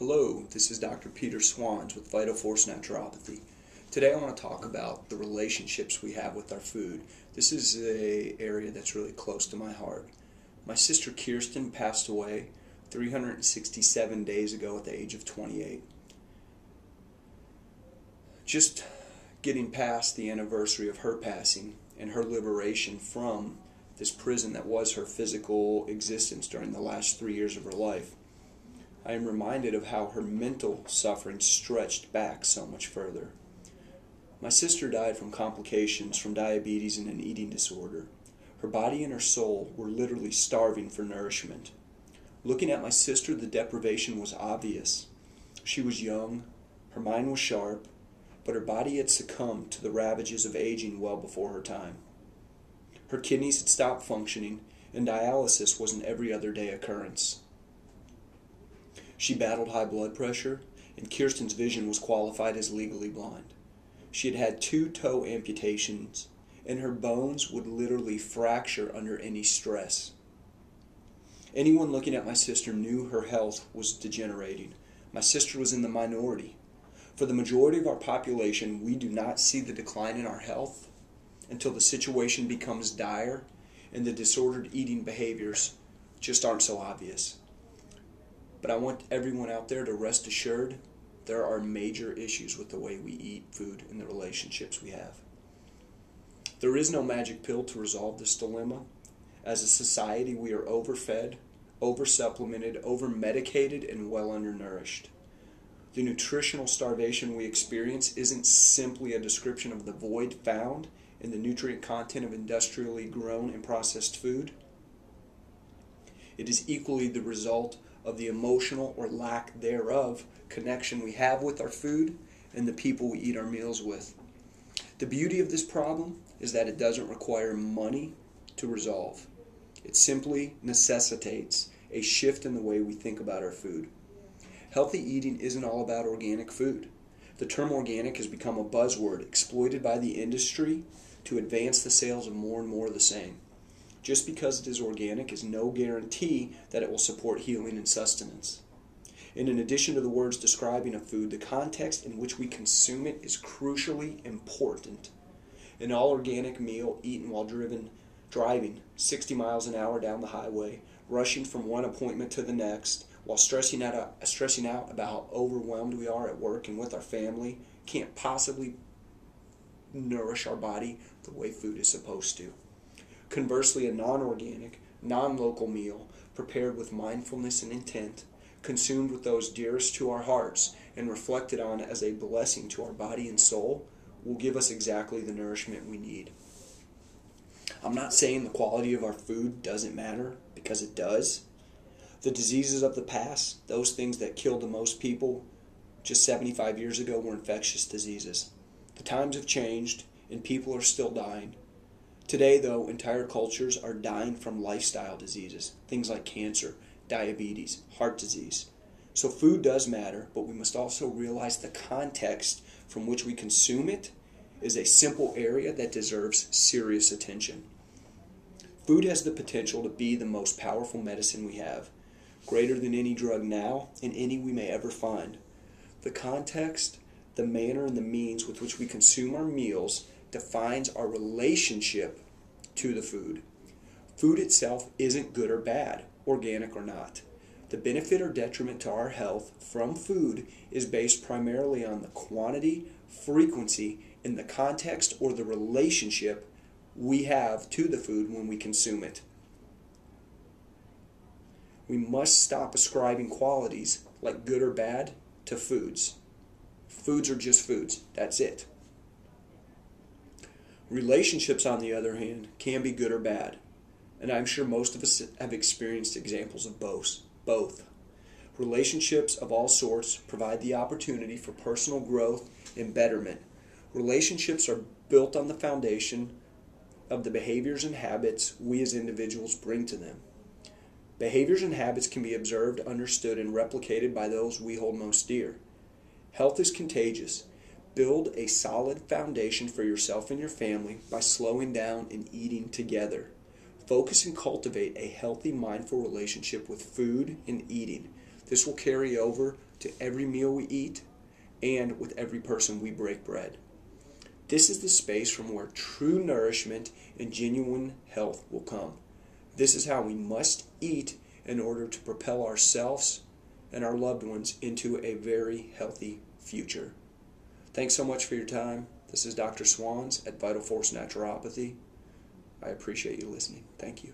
Hello, this is Dr. Peter Swanz with Vital Force Naturopathy. Today I want to talk about the relationships we have with our food. This is an area that's really close to my heart. My sister Kirsten passed away 367 days ago at the age of 28. Just getting past the anniversary of her passing and her liberation from this prison that was her physical existence during the last 3 years of her life, I am reminded of how her mental suffering stretched back so much further. My sister died from complications from diabetes and an eating disorder. Her body and her soul were literally starving for nourishment. Looking at my sister, the deprivation was obvious. She was young, her mind was sharp, but her body had succumbed to the ravages of aging well before her time. Her kidneys had stopped functioning, and dialysis was an every other day occurrence. She battled high blood pressure, and Kirsten's vision was qualified as legally blind. She had had 2 toe amputations, and her bones would literally fracture under any stress. Anyone looking at my sister knew her health was degenerating. My sister was in the minority. For the majority of our population, we do not see the decline in our health until the situation becomes dire and the disordered eating behaviors just aren't so obvious. But I want everyone out there to rest assured there are major issues with the way we eat food and the relationships we have. There is no magic pill to resolve this dilemma. As a society, we are overfed, oversupplemented, overmedicated, and well undernourished. The nutritional starvation we experience isn't simply a description of the void found in the nutrient content of industrially grown and processed food. It is equally the result of the emotional or lack thereof connection we have with our food and the people we eat our meals with. The beauty of this problem is that it doesn't require money to resolve. It simply necessitates a shift in the way we think about our food. Healthy eating isn't all about organic food. The term organic has become a buzzword exploited by the industry to advance the sales of more and more of the same. Just because it is organic is no guarantee that it will support healing and sustenance. And in addition to the words describing a food, the context in which we consume it is crucially important. An all-organic meal eaten while driving 60 miles an hour down the highway, rushing from one appointment to the next, while stressing out about how overwhelmed we are at work and with our family, can't possibly nourish our body the way food is supposed to. Conversely, a non-organic, non-local meal, prepared with mindfulness and intent, consumed with those dearest to our hearts, and reflected on as a blessing to our body and soul, will give us exactly the nourishment we need. I'm not saying the quality of our food doesn't matter, because it does. The diseases of the past, those things that killed the most people just 75 years ago, were infectious diseases. The times have changed, and people are still dying. Today, though, entire cultures are dying from lifestyle diseases, things like cancer, diabetes, heart disease. So food does matter, but we must also realize the context from which we consume it is a simple area that deserves serious attention. Food has the potential to be the most powerful medicine we have, greater than any drug now and any we may ever find. The context, the manner, and the means with which we consume our meals defines our relationship to the food. Food itself isn't good or bad, organic or not. The benefit or detriment to our health from food is based primarily on the quantity, frequency, and the context or the relationship we have to the food when we consume it. We must stop ascribing qualities like good or bad to foods. Foods are just foods. That's it. Relationships, on the other hand, can be good or bad, and I'm sure most of us have experienced examples of both. Relationships of all sorts provide the opportunity for personal growth and betterment. Relationships are built on the foundation of the behaviors and habits we as individuals bring to them. Behaviors and habits can be observed, understood, and replicated by those we hold most dear. Health is contagious. Build a solid foundation for yourself and your family by slowing down and eating together. Focus and cultivate a healthy, mindful relationship with food and eating. This will carry over to every meal we eat and with every person we break bread. This is the space from where true nourishment and genuine health will come. This is how we must eat in order to propel ourselves and our loved ones into a very healthy future. Thanks so much for your time. This is Dr. Swanz at Vital Force Naturopathy. I appreciate you listening. Thank you.